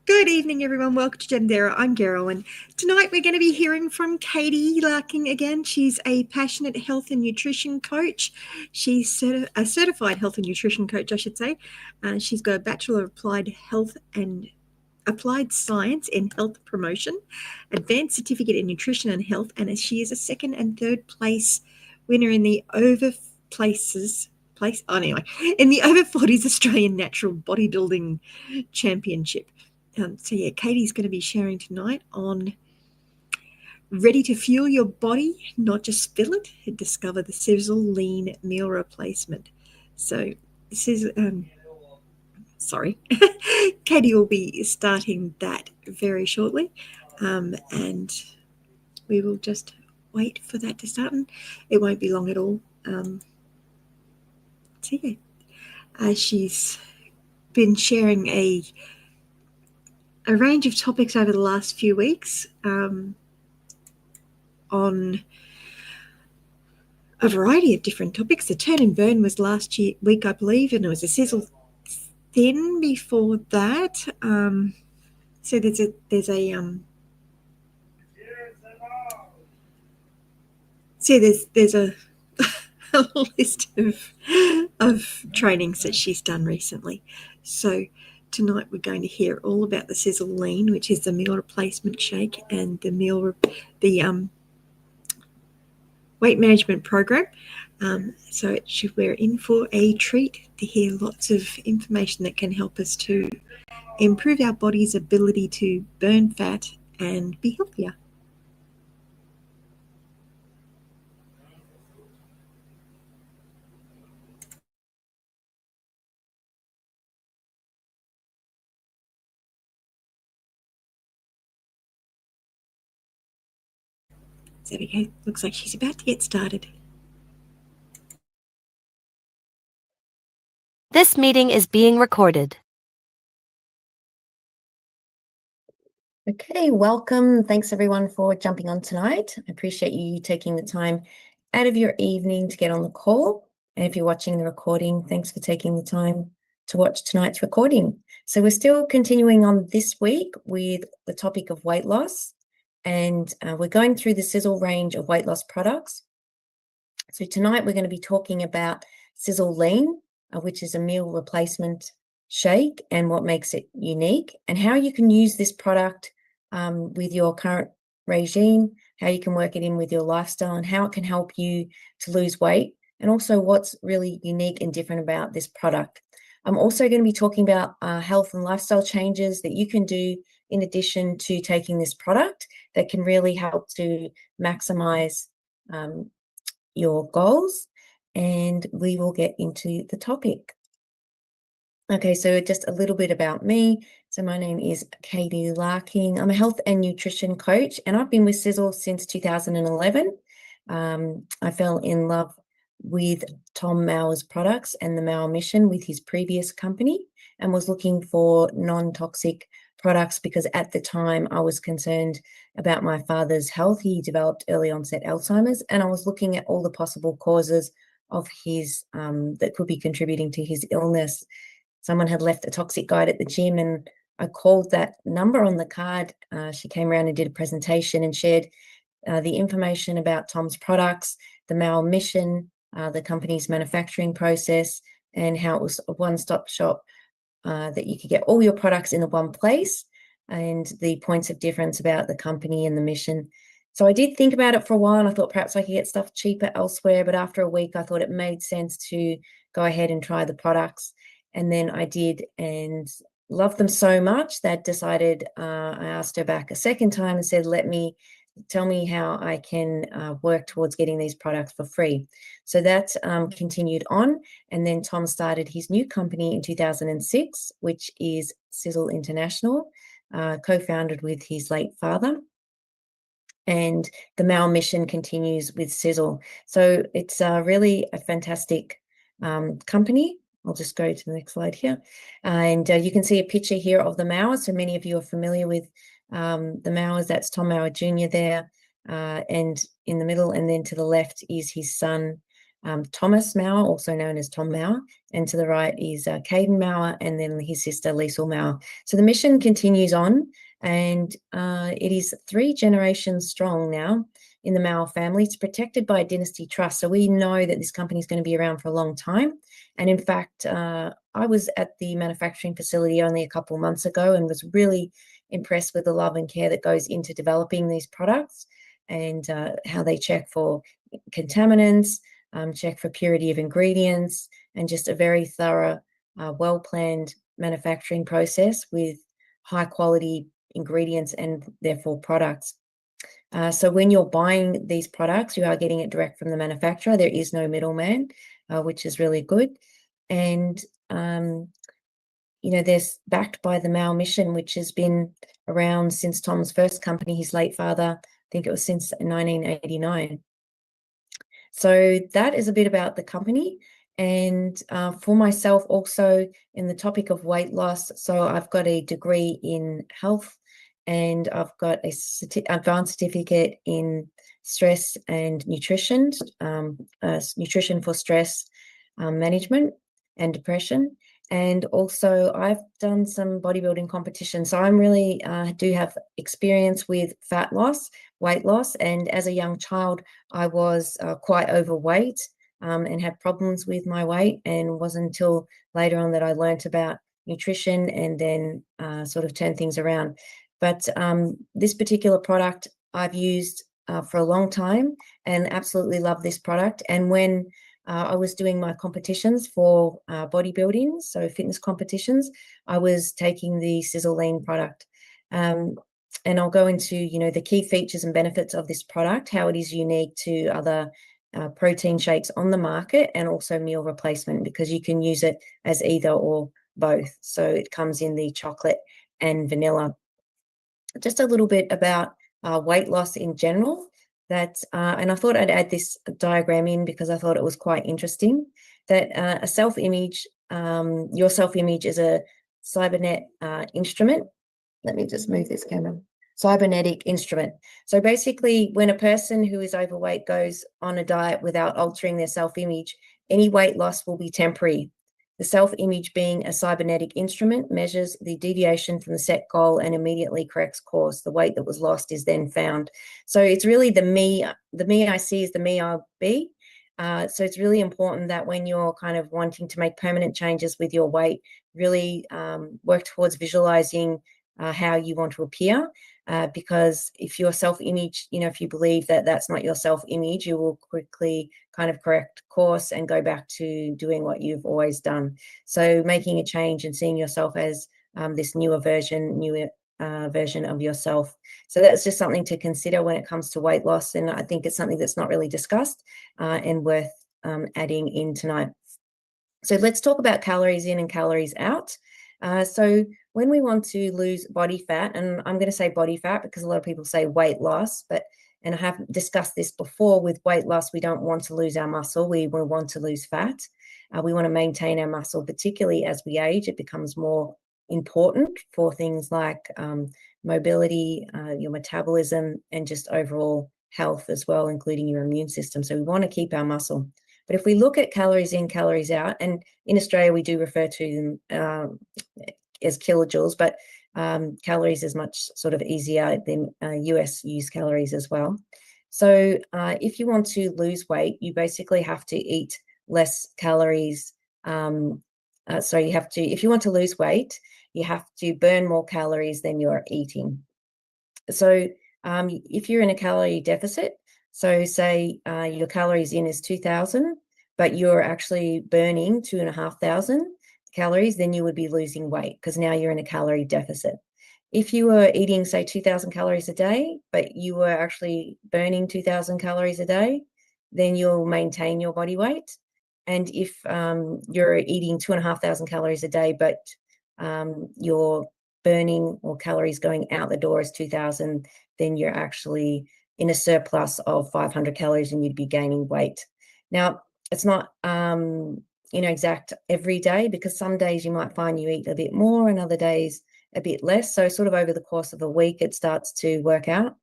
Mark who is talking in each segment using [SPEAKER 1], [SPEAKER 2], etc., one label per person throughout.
[SPEAKER 1] Good evening, everyone. Welcome to Gendera. I'm Gero, and tonight we're going to be hearing from Katie Larking again. She's a passionate health and nutrition coach. She's a certified health and nutrition coach, I should say. She's got a Bachelor of Applied Health and Applied Science in Health Promotion, Advanced Certificate in Nutrition and Health, and she is a second and third place winner in the in the over 40s Australian Natural Bodybuilding Championship. Katie's going to be sharing tonight on ready to fuel your body, not just fill it, and discover the SisleLEAN meal replacement. So this is, Katie will be starting that very shortly, and we will just wait for that to start, and it won't be long at all. She's been sharing a range of topics over the last few weeks on a variety of different topics. The turn and burn was last week, I believe, and it was a Sisel Thin before that. So there's a a list of trainings that she's done recently. So tonight we're going to hear all about the SisleLEAN, which is the meal replacement shake, and the weight management program. So we're in for a treat to hear lots of information that can help us to improve our body's ability to burn fat and be healthier. There we go. Looks like she's about to get started.
[SPEAKER 2] This meeting is being recorded.
[SPEAKER 3] Okay, welcome. Thanks everyone for jumping on tonight. I appreciate you taking the time out of your evening to get on the call. And if you're watching the recording, thanks for taking the time to watch tonight's recording. So we're still continuing on this week with the topic of weight loss. And we're going through the Sisel range of weight loss products. So tonight we're going to be talking about SisleLEAN, which is a meal replacement shake, and what makes it unique, and how you can use this product with your current regime, how you can work it in with your lifestyle, and how it can help you to lose weight, and also what's really unique and different about this product. I'm also going to be talking about health and lifestyle changes that you can do in addition to taking this product that can really help to maximize your goals, and we will get into the topic. Okay, so just a little bit about me. So my name is Katie Larking. I'm a health and nutrition coach, and I've been with Sisel since 2011. I fell in love with Tom Mowers' products and the Mower mission with his previous company, and was looking for non-toxic products because at the time I was concerned about my father's health. He developed early onset Alzheimer's, and I was looking at all the possible causes of his that could be contributing to his illness. Someone had left a toxic guide at the gym, and I called that number on the card. She came around and did a presentation and shared the information about Tom's products, the Mower mission, the company's manufacturing process, and how it was a one-stop shop that you could get all your products in the one place, and the points of difference about the company and the mission. So I did think about it for a while, and I thought perhaps I could get stuff cheaper elsewhere, but after a week I thought it made sense to go ahead and try the products. And then I did, and loved them so much that decided, I asked her back a second time and said, tell me how I can work towards getting these products for free. So that continued on. And then Tom started his new company in 2006, which is Sisel International, co-founded with his late father. And the Mower mission continues with Sisel. So it's really a fantastic company. I'll just go to the next slide here. And you can see a picture here of the Mower. So many of you are familiar with the Mowers. That's Tom Mower Jr. there, and in the middle, and then to the left is his son, Thomas Mower, also known as Tom Mower, and to the right is Caden Mower, and then his sister Sisel Mower. So the mission continues on, and it is 3 generations strong now in the Mower family. It's protected by a dynasty trust, so we know that this company is going to be around for a long time. And in fact, I was at the manufacturing facility only a couple of months ago and was really impressed with the love and care that goes into developing these products, and how they check for contaminants, check for purity of ingredients, and just a very thorough, well-planned manufacturing process with high quality ingredients and therefore products. So when you're buying these products, you are getting it direct from the manufacturer. There is no middleman, which is really good. And, they're backed by the Mower mission, which has been around since Tom's first company, his late father, I think it was since 1989. So that is a bit about the company. And for myself also in the topic of weight loss, so I've got a degree in health, and I've got a advanced certificate in stress and nutrition, nutrition for stress management and depression. And also I've done some bodybuilding competitions. So I'm really do have experience with fat loss, weight loss. And as a young child, I was quite overweight and had problems with my weight. And it wasn't until later on that I learnt about nutrition and then sort of turned things around. But this particular product I've used for a long time and absolutely love this product. And when I was doing my competitions for bodybuilding, so fitness competitions, I was taking the SiseLEAN product. And I'll go into, the key features and benefits of this product, how it is unique to other protein shakes on the market, and also meal replacement, because you can use it as either or both. So it comes in the chocolate and vanilla. Just a little bit about weight loss in general. And I thought I'd add this diagram in because I thought it was quite interesting, that a self-image, your self-image is a cybernet instrument. Let me just move this camera. Cybernetic instrument. So basically, when a person who is overweight goes on a diet without altering their self-image, any weight loss will be temporary. The self-image, being a cybernetic instrument, measures the deviation from the set goal and immediately corrects course. The weight that was lost is then found. So it's really the me I see is the me I'll be. So it's really important that when you're kind of wanting to make permanent changes with your weight, really work towards visualizing how you want to appear. Because if your self-image, if you believe that that's not your self-image, you will quickly kind of correct course and go back to doing what you've always done. So making a change and seeing yourself as this newer version of yourself. So that's just something to consider when it comes to weight loss. And I think it's something that's not really discussed and worth adding in tonight. So let's talk about calories in and calories out. So when we want to lose body fat, and I'm going to say body fat because a lot of people say weight loss, and I have discussed this before, with weight loss, we don't want to lose our muscle. We want to lose fat. We want to maintain our muscle, particularly as we age. It becomes more important for things like mobility, your metabolism, and just overall health as well, including your immune system. So we want to keep our muscle. But if we look at calories in, calories out, and in Australia we do refer to them as kilojoules, but calories is much sort of easier than US use calories as well. So if you want to lose weight, you basically have to eat less calories. So you have to, if you want to lose weight, you have to burn more calories than you're eating. So if you're in a calorie deficit, so say your calories in is 2,000, but you're actually burning 2,500 calories, then you would be losing weight because now you're in a calorie deficit. If you were eating, say, 2,000 calories a day, but you were actually burning 2,000 calories a day, then you'll maintain your body weight. And if you're eating 2,500 calories a day, but your burning or calories going out the door is 2,000, then you're actually in a surplus of 500 calories and you'd be gaining weight. Now, it's not exact every day, because some days you might find you eat a bit more and other days a bit less. So sort of over the course of a week, it starts to work out.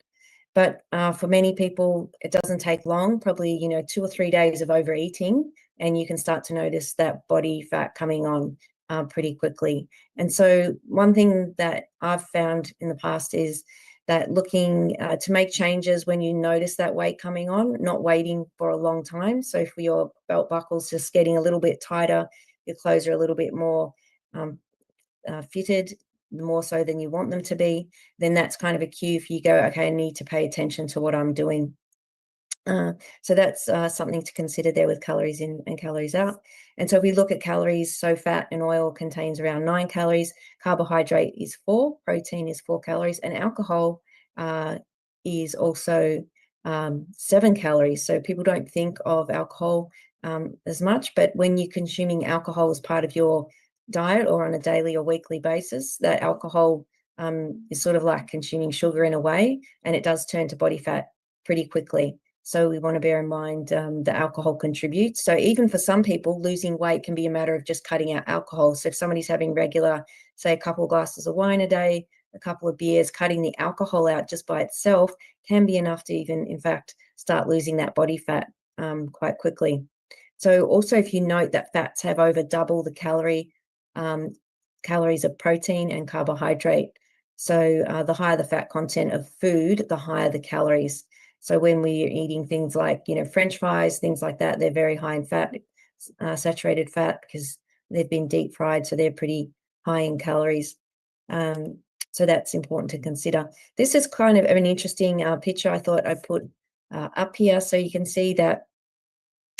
[SPEAKER 3] But for many people, it doesn't take long, probably, 2 or 3 days of overeating, and you can start to notice that body fat coming on pretty quickly. And so one thing that I've found in the past is that looking to make changes when you notice that weight coming on, not waiting for a long time. So if your belt buckle's just getting a little bit tighter, your clothes are a little bit more fitted, more so than you want them to be, then that's kind of a cue for you go, okay, I need to pay attention to what I'm doing. So that's something to consider there with calories in and calories out. And so if we look at calories, so fat and oil contains around 9 calories, carbohydrate is 4, protein is 4 calories, and alcohol is also 7 calories. So people don't think of alcohol as much, but when you're consuming alcohol as part of your diet or on a daily or weekly basis, that alcohol is sort of like consuming sugar in a way, and it does turn to body fat pretty quickly. So we want to bear in mind that alcohol contributes. So even for some people, losing weight can be a matter of just cutting out alcohol. So if somebody's having regular, say, a couple of glasses of wine a day, a couple of beers, cutting the alcohol out just by itself can be enough to even, in fact, start losing that body fat quite quickly. So also, if you note that fats have over double the calories of protein and carbohydrate. So the higher the fat content of food, the higher the calories. So when we're eating things like, French fries, things like that, they're very high in fat, saturated fat, because they've been deep fried, so they're pretty high in calories. So that's important to consider. This is kind of an interesting picture I thought I'd put up here, so you can see that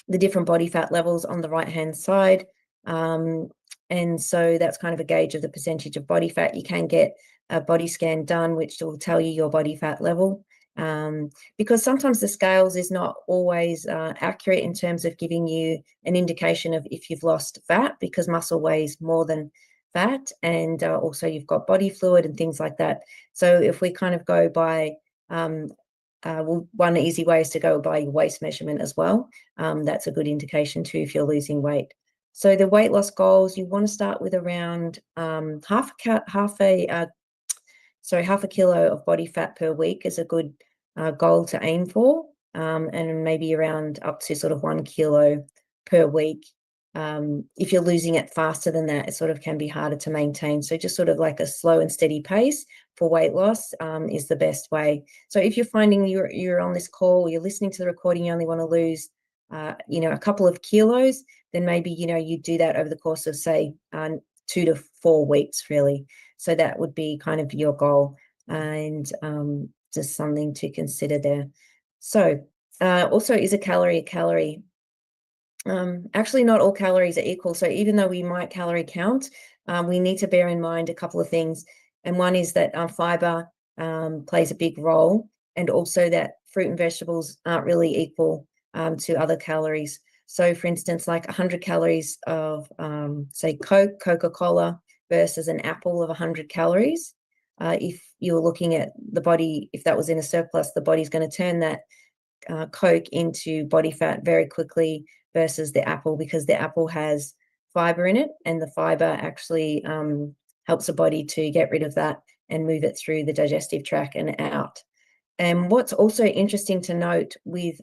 [SPEAKER 3] the different body fat levels on the right-hand side. And so that's kind of a gauge of the percentage of body fat. You can get a body scan done, which will tell you your body fat level. Because sometimes the scales is not always accurate in terms of giving you an indication of if you've lost fat, because muscle weighs more than fat, and also you've got body fluid and things like that. So if we kind of go by, one easy way is to go by your waist measurement as well. That's a good indication too if you're losing weight. So the weight loss goals, you want to start with around half a kilo of body fat per week is a good goal to aim for, and maybe around up to sort of 1 kilo per week. If you're losing it faster than that, it sort of can be harder to maintain. So just sort of like a slow and steady pace for weight loss is the best way. So if you're finding you're on this call, or you're listening to the recording, you only want to lose a couple of kilos, then maybe you do that over the course of, say, 2 to 4 weeks, really. So that would be kind of your goal, and just something to consider there. So also, is a calorie a calorie? Actually, not all calories are equal. So even though we might calorie count, we need to bear in mind a couple of things. And one is that fiber plays a big role, and also that fruit and vegetables aren't really equal to other calories. So for instance, like 100 calories of, say, Coca-Cola versus an apple of 100 calories. If you're looking at the body, if that was in a surplus, the body's going to turn that Coke into body fat very quickly versus the apple, because the apple has fiber in it, and the fiber actually helps the body to get rid of that and move it through the digestive tract and out. And what's also interesting to note with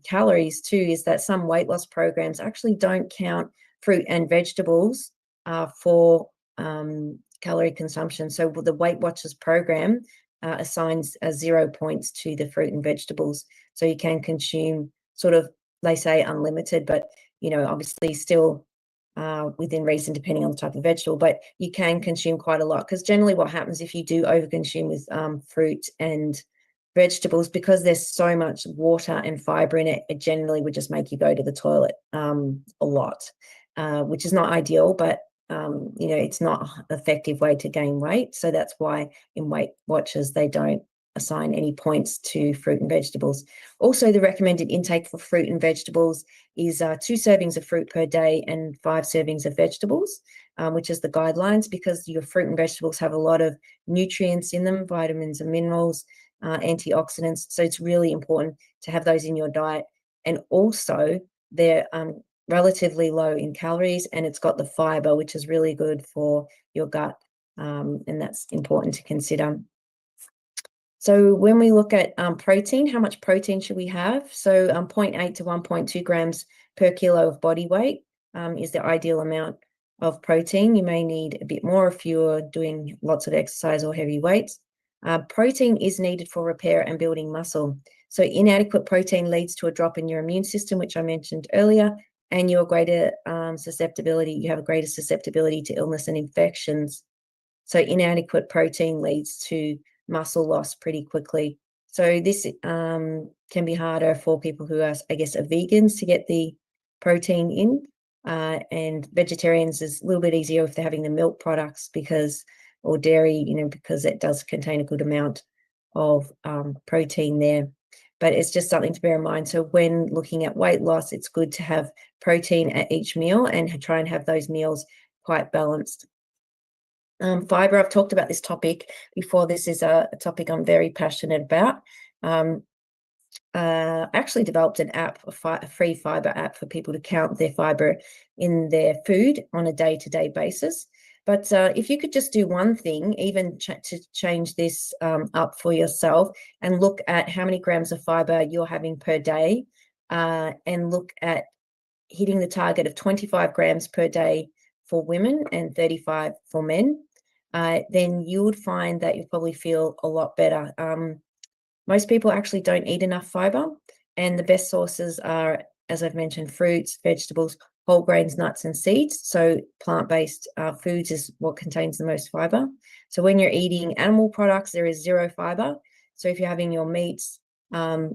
[SPEAKER 3] calories too is that some weight loss programs actually don't count fruit and vegetables for calorie consumption. So the Weight Watchers program assigns 0 points to the fruit and vegetables. So you can consume sort of, they say unlimited, but obviously still within reason, depending on the type of vegetable, but you can consume quite a lot, because generally what happens if you do overconsume with fruit and vegetables, because there's so much water and fiber in it, it generally would just make you go to the toilet a lot, which is not ideal, but it's not an effective way to gain weight. So that's why in Weight Watchers they don't assign any points to fruit and vegetables. Also, the recommended intake for fruit and vegetables is 2 servings of fruit per day and 5 servings of vegetables, which is the guidelines, because your fruit and vegetables have a lot of nutrients in them, vitamins and minerals, antioxidants. So it's really important to have those in your diet. And also they're relatively low in calories, and it's got the fiber, which is really good for your gut. And that's important to consider. So when we look at protein, how much protein should we have? So 0.8 to 1.2 grams per kilo of body weight is the ideal amount of protein. You may need a bit more if you're doing lots of exercise or heavy weights. Protein is needed for repair and building muscle. So inadequate protein leads to a drop in your immune system, which I mentioned earlier, and your greater susceptibility. You have a greater susceptibility to illness and infections. So inadequate protein leads to muscle loss pretty quickly. So this can be harder for people who are, I guess, are vegans to get the protein in. And vegetarians is a little bit easier if they're having the milk products or dairy, because it does contain a good amount of protein there. But it's just something to bear in mind. So when looking at weight loss, it's good to have protein at each meal and try and have those meals quite balanced. Fibre, I've talked about this topic before. This is a topic I'm very passionate about. Actually developed an app, a free fibre app for people to count their fibre in their food on a day-to-day basis. But if you could just do one thing, even to change this up for yourself and look at how many grams of fibre you're having per day and look at hitting the target of 25 grams per day for women and 35 for men, then you would find that you'll probably feel a lot better. Most people actually don't eat enough fiber, and the best sources are, as I've mentioned, fruits, vegetables, whole grains, nuts, and seeds. So plant-based foods is what contains the most fiber. So when you're eating animal products, there is zero fiber. So if you're having your meats,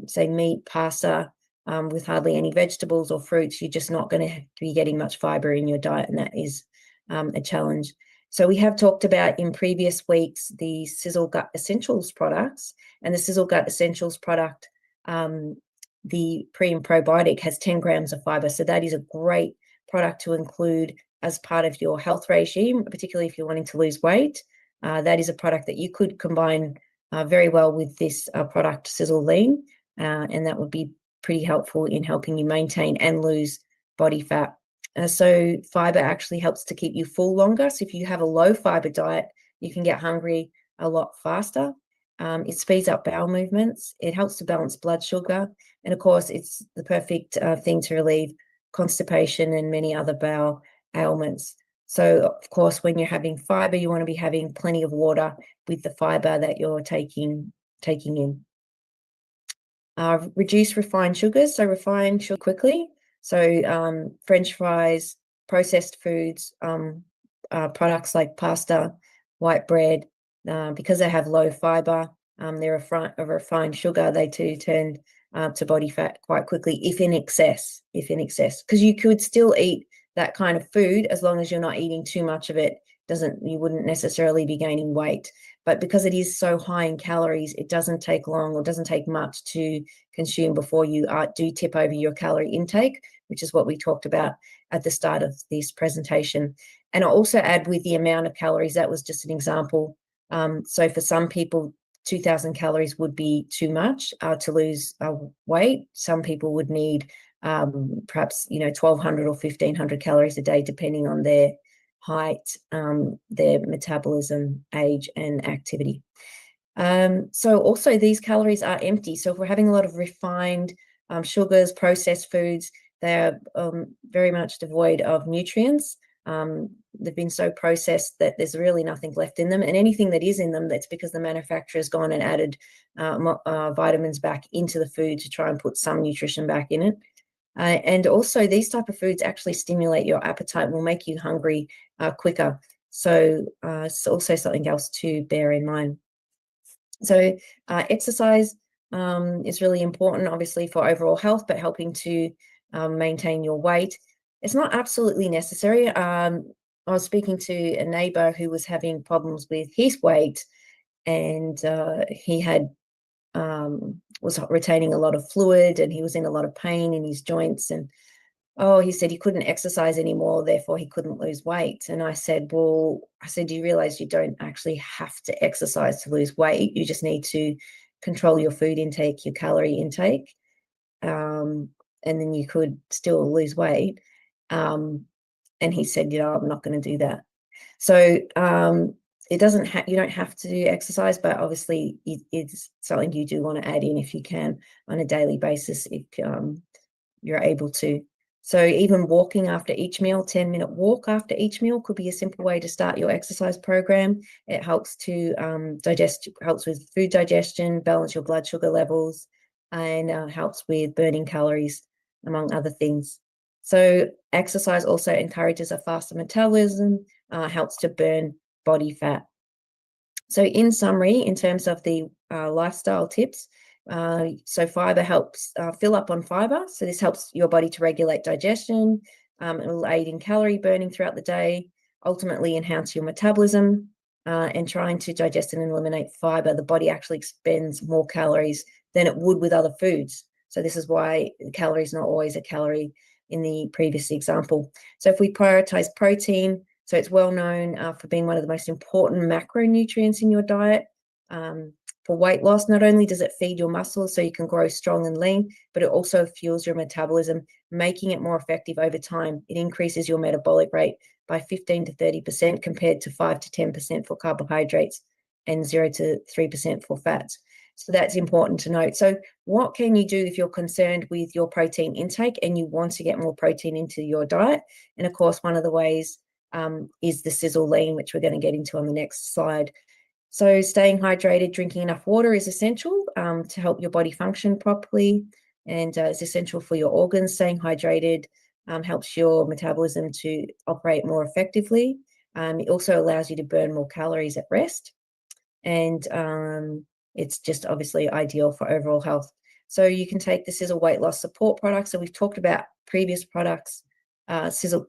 [SPEAKER 3] say meat, pasta, with hardly any vegetables or fruits, you're just not going to be getting much fiber in your diet, and that is a challenge. So we have talked about in previous weeks the Sisel Gut Essentials products, and the Sisel Gut Essentials product, the pre and probiotic, has 10 grams of fiber. So that is a great product to include as part of your health regime, particularly if you're wanting to lose weight. That is a product that you could combine very well with this product, SisleLEAN, and that would be pretty helpful in helping you maintain and lose body fat. So fiber actually helps to keep you full longer. So if you have a low fiber diet, you can get hungry a lot faster. It speeds up bowel movements. It helps to balance blood sugar. And of course, it's the perfect thing to relieve constipation and many other bowel ailments. So of course, when you're having fiber, you want to be having plenty of water with the fiber that you're taking in. Reduce refined sugars. So refined sugar quickly. So French fries, processed foods, products like pasta, white bread, because they have low fiber, they're a refined sugar, they too turn to body fat quite quickly if in excess, because you could still eat that kind of food as long as you're not eating too much of it. You wouldn't necessarily be gaining weight. But because it is so high in calories, it doesn't take long or doesn't take much to consume before you do tip over your calorie intake, which is what we talked about at the start of this presentation. And I'll also add with the amount of calories, that was just an example. So for some people, 2,000 calories would be too much to lose weight. Some people would need perhaps 1,200 or 1,500 calories a day, depending on their height, their metabolism, age, and activity. So also these calories are empty. So if we're having a lot of refined sugars, processed foods, they're very much devoid of nutrients. They've been so processed that there's really nothing left in them, and anything that is in them, that's because the manufacturer's gone and added vitamins back into the food to try and put some nutrition back in it. And also these type of foods actually stimulate your appetite, will make you hungry quicker. So it's also something else to bear in mind. So exercise is really important, obviously, for overall health, but helping to maintain your weight. It's not absolutely necessary. I was speaking to a neighbor who was having problems with his weight, and he had was retaining a lot of fluid, and he was in a lot of pain in his joints, and he said he couldn't exercise anymore, therefore he couldn't lose weight. And I said, do you realize you don't actually have to exercise to lose weight? You just need to control your food intake, your calorie intake, and then you could still lose weight. And he said, I'm not going to do that. So it doesn't have, you don't have to do exercise, but obviously it's something you do want to add in if you can on a daily basis, if you're able to. So even walking after each meal, 10-minute walk after each meal could be a simple way to start your exercise program. It helps to helps with food digestion, balance your blood sugar levels, and helps with burning calories, among other things. So exercise also encourages a faster metabolism, helps to burn body fat. So in summary, in terms of the lifestyle tips, so fibre helps fill up on fibre. So this helps your body to regulate digestion. It will aid in calorie burning throughout the day, ultimately enhance your metabolism. And trying to digest and eliminate fibre, the body actually expends more calories than it would with other foods. So this is why the calorie is not always a calorie in the previous example. So if we prioritize protein, so it's well known for being one of the most important macronutrients in your diet. For weight loss, not only does it feed your muscles so you can grow strong and lean, but it also fuels your metabolism, making it more effective over time. It increases your metabolic rate by 15 to 30% compared to 5 to 10% for carbohydrates and 0 to 3% for fats. So that's important to note. So what can you do if you're concerned with your protein intake and you want to get more protein into your diet? And of course, one of the ways is the Sisel Lean, which we're going to get into on the next slide. So staying hydrated, drinking enough water is essential to help your body function properly, and it's essential for your organs. Staying hydrated helps your metabolism to operate more effectively. It also allows you to burn more calories at rest, and it's just obviously ideal for overall health. So you can take the Sisel weight loss support products. So we've talked about previous products, Sisel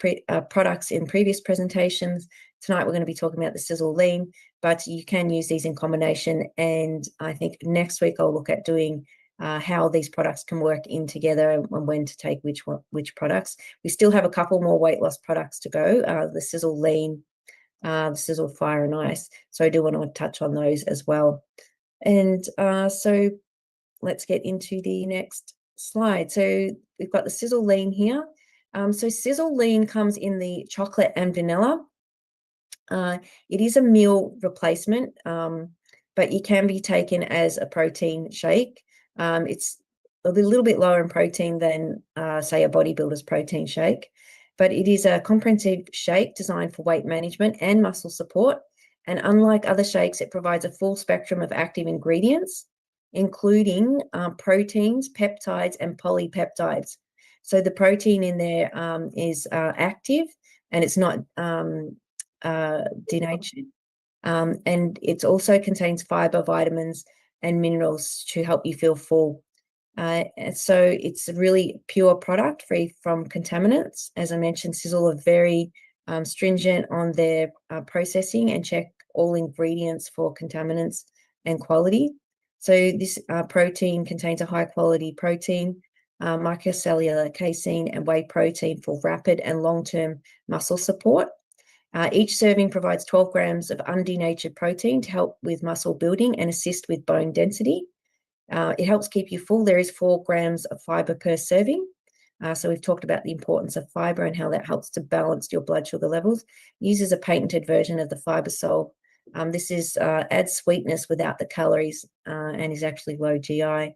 [SPEAKER 3] products in previous presentations. Tonight we're going to be talking about the Sisel Lean, but you can use these in combination. And I think next week I'll look at doing how these products can work in together and when to take which products. We still have a couple more weight loss products to go, the Sisel Lean, the Sisel Fire and Ice. So I do want to touch on those as well. And so let's get into the next slide. So we've got the Sisel Lean here. So Sisel Lean comes in the chocolate and vanilla. It is a meal replacement, but it can be taken as a protein shake. It's a little bit lower in protein than, say, a bodybuilder's protein shake, but it is a comprehensive shake designed for weight management and muscle support. And unlike other shakes, it provides a full spectrum of active ingredients, including proteins, peptides, and polypeptides. So the protein in there is active, and it's not denatured. And it also contains fiber, vitamins, and minerals to help you feel full. So it's a really pure product, free from contaminants. As I mentioned, Sisel are very stringent on their processing and check all ingredients for contaminants and quality. So this protein contains a high quality protein, microcellular casein, and whey protein for rapid and long-term muscle support. Each serving provides 12 grams of undenatured protein to help with muscle building and assist with bone density. It helps keep you full. There is 4 grams of fiber per serving. So we've talked about the importance of fiber and how that helps to balance your blood sugar levels. It uses a patented version of the FiberSol. This adds sweetness without the calories and is actually low GI.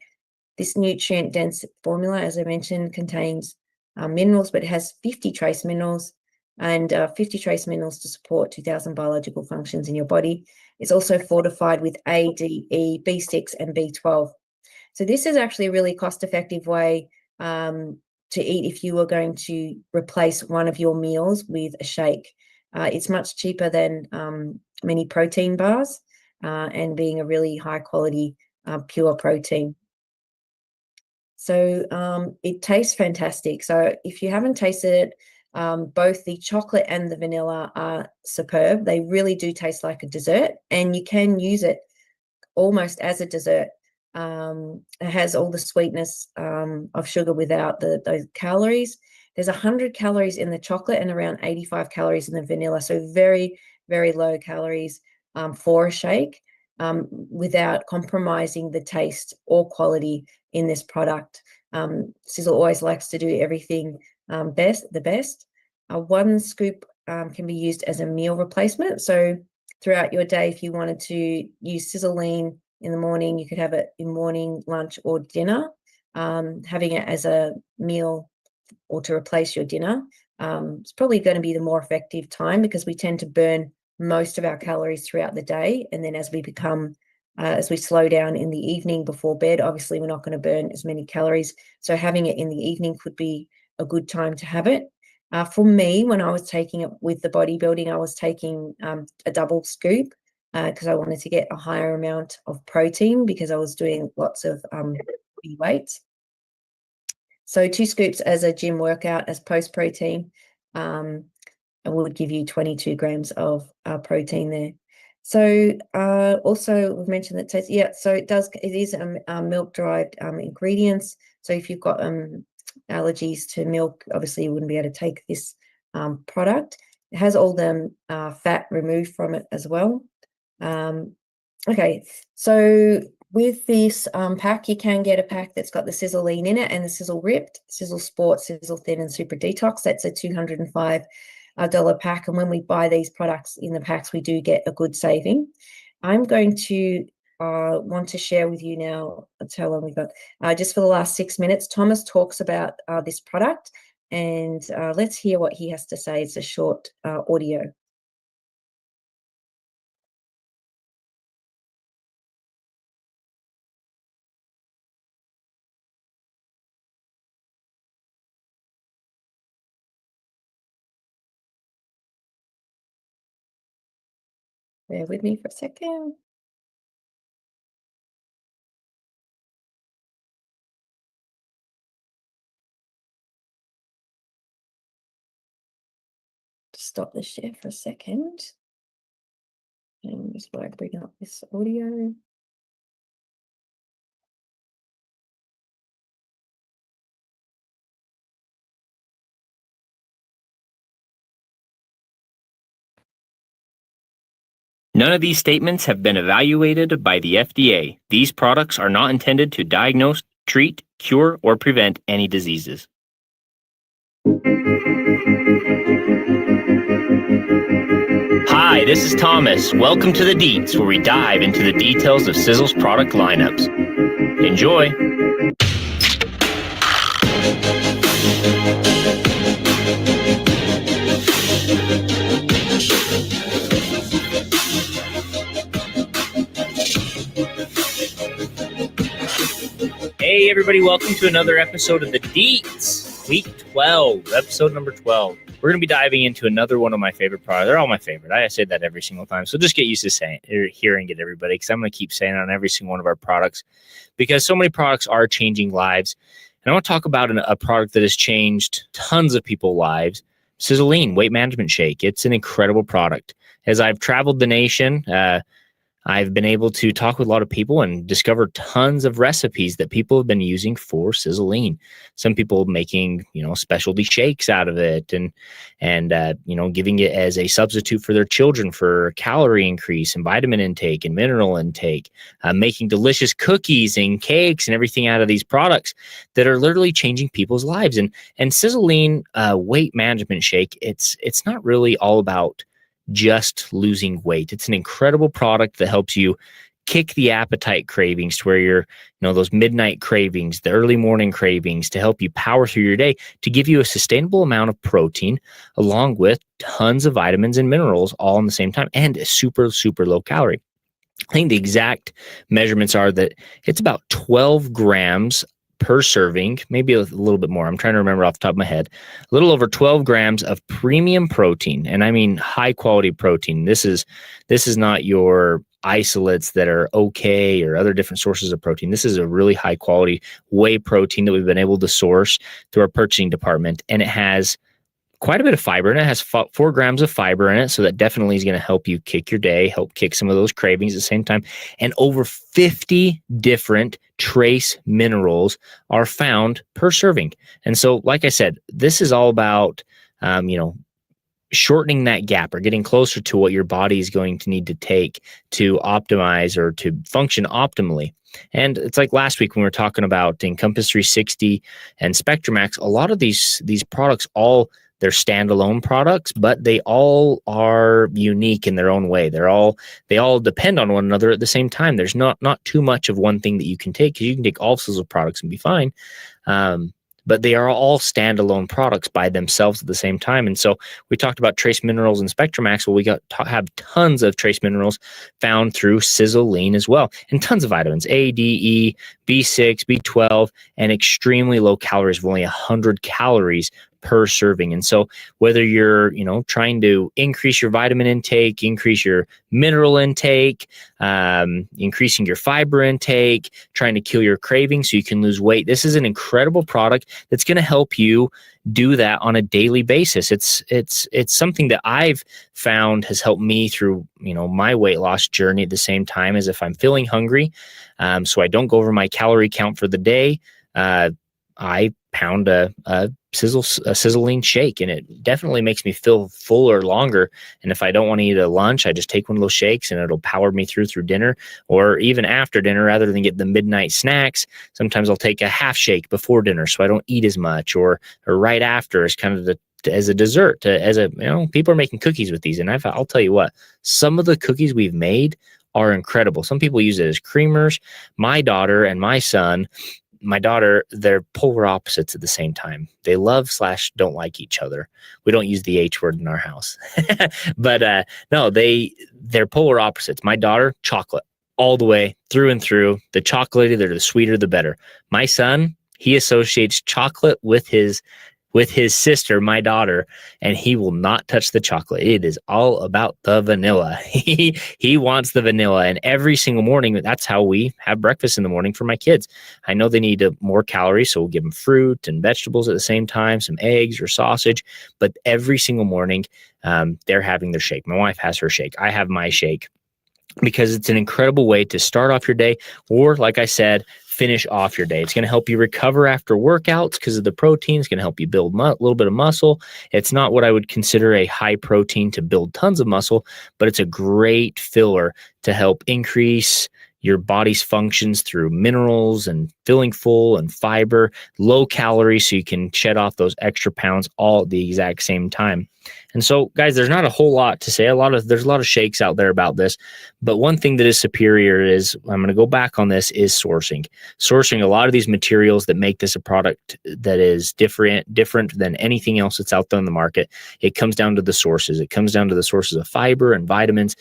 [SPEAKER 3] This nutrient-dense formula, as I mentioned, contains minerals, but it has 50 trace minerals and 50 trace minerals to support 2,000 biological functions in your body. It's also fortified with A, D, E, B6, and B12. So this is actually a really cost-effective way to eat if you were going to replace one of your meals with a shake. It's much cheaper than many protein bars and being a really high-quality pure protein. So it tastes fantastic. So if you haven't tasted it, both the chocolate and the vanilla are superb. They really do taste like a dessert, and you can use it almost as a dessert. It has all the sweetness of sugar without those calories. There's 100 calories in the chocolate and around 85 calories in the vanilla. So very, very low calories for a shake without compromising the taste or quality in this product. Sisel always likes to do everything the best. 1 scoop can be used as a meal replacement. So throughout your day. If you wanted to use SiseLEAN in the morning, you could have it in morning, lunch, or dinner. Having it as a meal or to replace your dinner, it's probably going to be the more effective time, because we tend to burn most of our calories throughout the day. And then as we slow down in the evening before bed, obviously we're not going to burn as many calories. So having it in the evening could be a good time to have it. For me, when I was taking it with the bodybuilding, I was taking a double scoop because I wanted to get a higher amount of protein, because I was doing lots of body weights. So 2 scoops as a gym workout as post-protein would give you 22 grams of protein there. So also we've mentioned that taste. Yeah, so it is milk-derived ingredients. So if you've got allergies to milk, obviously you wouldn't be able to take this product. It has all the fat removed from it as well. Okay, so with this pack, you can get a pack that's got the Sisel Lean in it, and the Sisel Ripped, Sisel Sport, Sisel Thin, and Super Detox. That's a $205 pack. And when we buy these products in the packs, we do get a good saving. I'm going to want to share with you now. That's how long we've got. Just for the last 6 minutes, Thomas talks about this product, and let's hear what he has to say. It's a short audio. Bear with me for a second. Stop the share for a second. And just like bring up this audio.
[SPEAKER 4] None of these statements have been evaluated by the FDA. These products are not intended to diagnose, treat, cure, or prevent any diseases. Hi, this is Thomas. Welcome to the Deets, where we dive into the details of Sisel's product lineups. Enjoy! Hey everybody, welcome to another episode of the Deets, week 12, episode number 12. We're going to be diving into another one of my favorite products. They're all my favorite. I say that every single time. So just get used to saying or hearing it, everybody, because I'm going to keep saying it on every single one of our products, because so many products are changing lives. And I want to talk about a product that has changed tons of people's lives. Sisel Lean Weight Management Shake. It's an incredible product. As I've traveled the nation, I've been able to talk with a lot of people and discover tons of recipes that people have been using for Sisel Lean. Some people making, specialty shakes out of it and giving it as a substitute for their children for calorie increase and vitamin intake and mineral intake, making delicious cookies and cakes and everything out of these products that are literally changing people's lives. And Sisel Lean Weight Management Shake, it's not really all about just losing weight. It's an incredible product that helps you kick the appetite cravings to where you're, those midnight cravings, the early morning cravings, to help you power through your day, to give you a sustainable amount of protein along with tons of vitamins and minerals all in the same time, and super, super low calorie. I think the exact measurements are that it's about 12 grams per serving, maybe a little bit more. I'm trying to remember off the top of my head. A little over 12 grams of premium protein, and I mean high quality protein. This is not your isolates that are okay or other different sources of protein. This is a really high quality whey protein that we've been able to source through our purchasing department, and it has quite a bit of fiber in it. It has 4 grams of fiber in it, so that definitely is going to help you kick your day, help kick some of those cravings at the same time. And over 50 different trace minerals are found per serving. And so, like I said, this is all about, shortening that gap or getting closer to what your body is going to need to take to optimize or to function optimally. And it's like last week when we were talking about Encompass 360 and SpectraMax, a lot of these products all they're standalone products, but they all are unique in their own way. They all depend on one another at the same time. There's not too much of one thing that you can take, because you can take all Sizzle products and be fine. But they are all standalone products by themselves at the same time. And so we talked about trace minerals and SpectraMax. Well, we have tons of trace minerals found through Sisel Lean as well, and tons of vitamins, A, D, E, B6, B12, and extremely low calories of only 100 calories per serving. And so whether you're, trying to increase your vitamin intake, increase your mineral intake, increasing your fiber intake, trying to kill your craving so you can lose weight, this is an incredible product that's going to help you do that on a daily basis. It's something that I've found has helped me through, my weight loss journey at the same time as if I'm feeling hungry. So I don't go over my calorie count for the day. I pound a Sisel Lean shake, and it definitely makes me feel fuller longer. And if I don't want to eat a lunch, I just take one of those shakes and it'll power me through dinner, or even after dinner, rather than get the midnight snacks. Sometimes I'll take a half shake before dinner so I don't eat as much, or right after as kind of as a dessert. People are making cookies with these, and I'll tell you what, some of the cookies we've made are incredible. Some people use it as creamers. My daughter and my son, they're polar opposites at the same time. They love/don't like each other. We don't use the H word in our house. But no, they're polar opposites. My daughter, chocolate all the way through and through. The chocolatey, the sweeter, the better. My son, he associates chocolate with his sister, my daughter, and he will not touch the chocolate. It is all about the vanilla. He wants the vanilla, and every single morning, that's how we have breakfast in the morning for my kids. I know they need more calories, so we'll give them fruit and vegetables at the same time, some eggs or sausage, but every single morning, they're having their shake. My wife has her shake. I have my shake, because it's an incredible way to start off your day, or like I said, finish off your day. It's going to help you recover after workouts because of the protein. It's going to help you build a little bit of muscle. It's not what I would consider a high protein to build tons of muscle, but it's a great filler to help increase your body's functions through minerals and feeling full and fiber, low calories, so you can shed off those extra pounds all at the exact same time. And so, guys, there's not a whole lot to say. There's a lot of shakes out there about this, but one thing that is superior is, I'm going to go back on this, is sourcing. Sourcing a lot of these materials that make this a product that is different than anything else that's out there in the market. It comes down to the sources. It comes down to the sources of fiber and vitamins,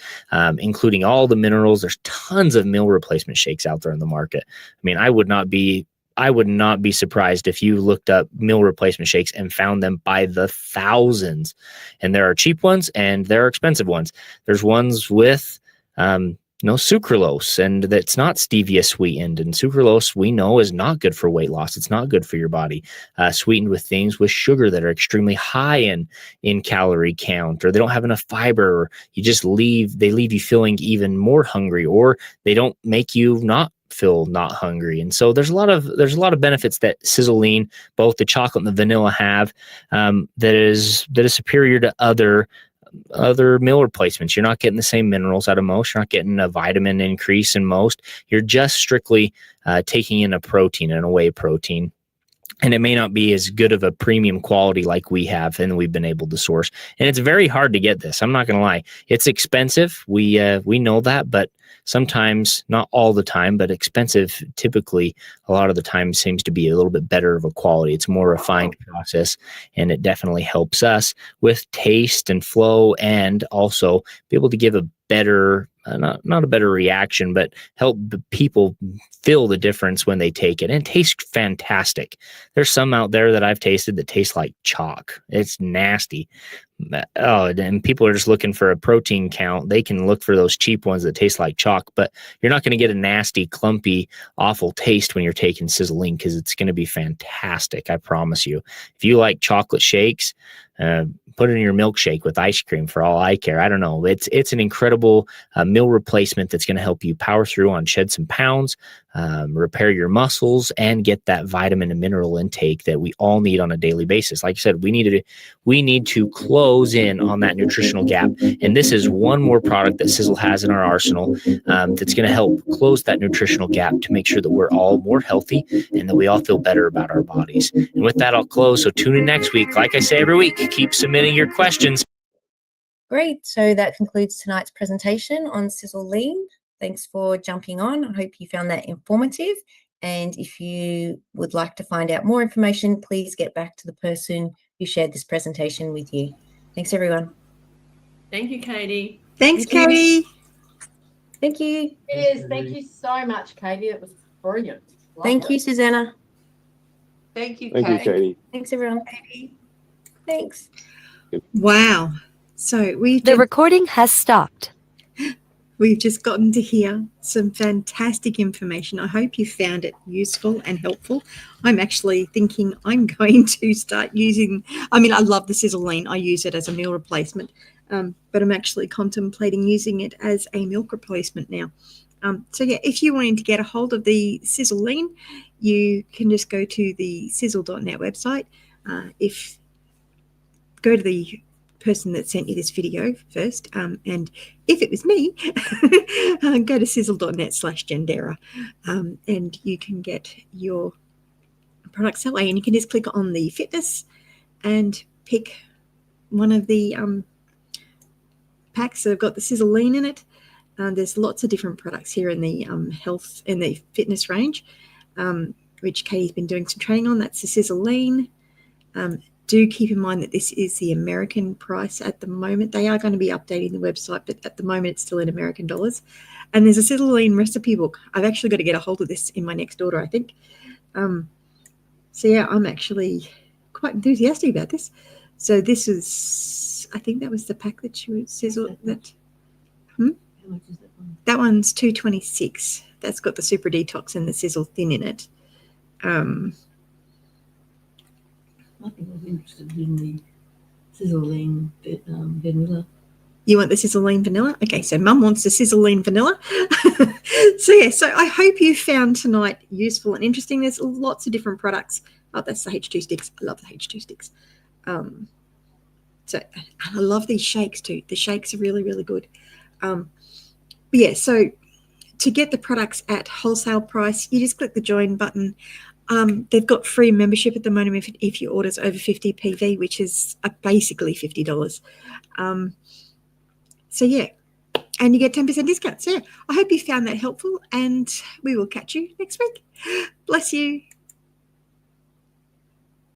[SPEAKER 4] including all the minerals. There's tons of meal replacement shakes out there in the market. I mean, I would not be surprised if you looked up meal replacement shakes and found them by the thousands. And there are cheap ones and there are expensive ones. There's ones with sucralose, and that's not stevia sweetened. And sucralose, we know, is not good for weight loss. It's not good for your body. Sweetened with things with sugar that are extremely high in calorie count, or they don't have enough fiber, or they leave you feeling even more hungry, or they don't make you not hungry. And so there's a lot of benefits that Sisel Lean, both the chocolate and the vanilla, have, that is superior to other meal replacements. You're not getting the same minerals out of most. You're not getting a vitamin increase in most. You're just strictly taking in a protein and a whey protein. And it may not be as good of a premium quality like we have and we've been able to source. And it's very hard to get this. I'm not going to lie. It's expensive. We know that, but sometimes, not all the time, but expensive typically a lot of the time seems to be a little bit better of a quality. It's a more refined process, and it definitely helps us with taste and flow, and also be able to give a better, not a better reaction, but help people feel the difference when they take it. And it tastes fantastic. There's some out there that I've tasted that taste like chalk. It's nasty. And people are just looking for a protein count. They can look for those cheap ones that taste like chalk, but you're not going to get a nasty, clumpy, awful taste when you're taking Sisel Lean, because it's going to be fantastic. I promise you. If you like chocolate shakes, put it in your milkshake with ice cream for all I care. I don't know. It's an incredible meal replacement that's going to help you power through on shed some pounds, repair your muscles, and get that vitamin and mineral intake that we all need on a daily basis. Like I said, we need to close in on that nutritional gap. And this is one more product that Sisel has in our arsenal that's going to help close that nutritional gap to make sure that we're all more healthy and that we all feel better about our bodies. And with that, I'll close. So tune in next week. Like I say every week, keep submitting your questions.
[SPEAKER 3] Great. So that concludes tonight's presentation on SiseLEAN. Thanks for jumping on. I hope you found that informative. And if you would like to find out more information, please get back to the person who shared this presentation with you. Thanks, everyone.
[SPEAKER 5] Thank you, Katie.
[SPEAKER 1] Thanks, Katie.
[SPEAKER 3] Thank you.
[SPEAKER 5] Cheers. Thank you so much, Katie. It was brilliant.
[SPEAKER 3] Thank you, Susanna.
[SPEAKER 5] Thank you,
[SPEAKER 6] Thank you, Katie.
[SPEAKER 3] Thanks, everyone. Thanks.
[SPEAKER 1] Wow. So
[SPEAKER 2] The recording has stopped.
[SPEAKER 1] we've just gotten to hear some fantastic information. I hope you found it useful and helpful. I'm actually thinking I'm going to start using, I love the SisleLEAN. I use it as a meal replacement, but I'm actually contemplating using it as a milk replacement now. So yeah, if you're wanting to get a hold of the SisleLEAN, you can just go to the sisel.net website. Go to the person that sent you this video first, and if it was me, go to sisel.net/Gendera, and you can get your products that way. And you can just click on the fitness and pick one of the packs that have got the SisleLEAN in it. There's lots of different products here in the health and the fitness range, which Katie's been doing some training on. That's the SisleLEAN. Do keep in mind that this is the American price at the moment. They are going to be updating the website, but at the moment it's still in American dollars. And there's a SisleLEAN recipe book. I've actually got to get a hold of this in my next order, I think. So yeah, I'm actually quite enthusiastic about this. So this is, I think that was the pack that you Sisel that.
[SPEAKER 5] How much is that one?
[SPEAKER 1] That one's $2.26. That's got the Super Detox and the Sisel Thin in it.
[SPEAKER 5] I think I was interested in the SiseLEAN vanilla.
[SPEAKER 1] You want the SisleLEAN vanilla? Okay, so Mum wants the SisleLEAN vanilla. So I hope you found tonight useful and interesting. There's lots of different products. Oh, that's the H2 sticks. I love the H2 sticks. So I love these shakes too. The shakes are really, really good. But yeah, so to get the products at wholesale price, you just click the join button. They've got free membership at the moment if your order's over 50 PV, which is basically $50. So yeah, and you get 10% discount. So yeah, I hope you found that helpful, and we will catch you next week. Bless you.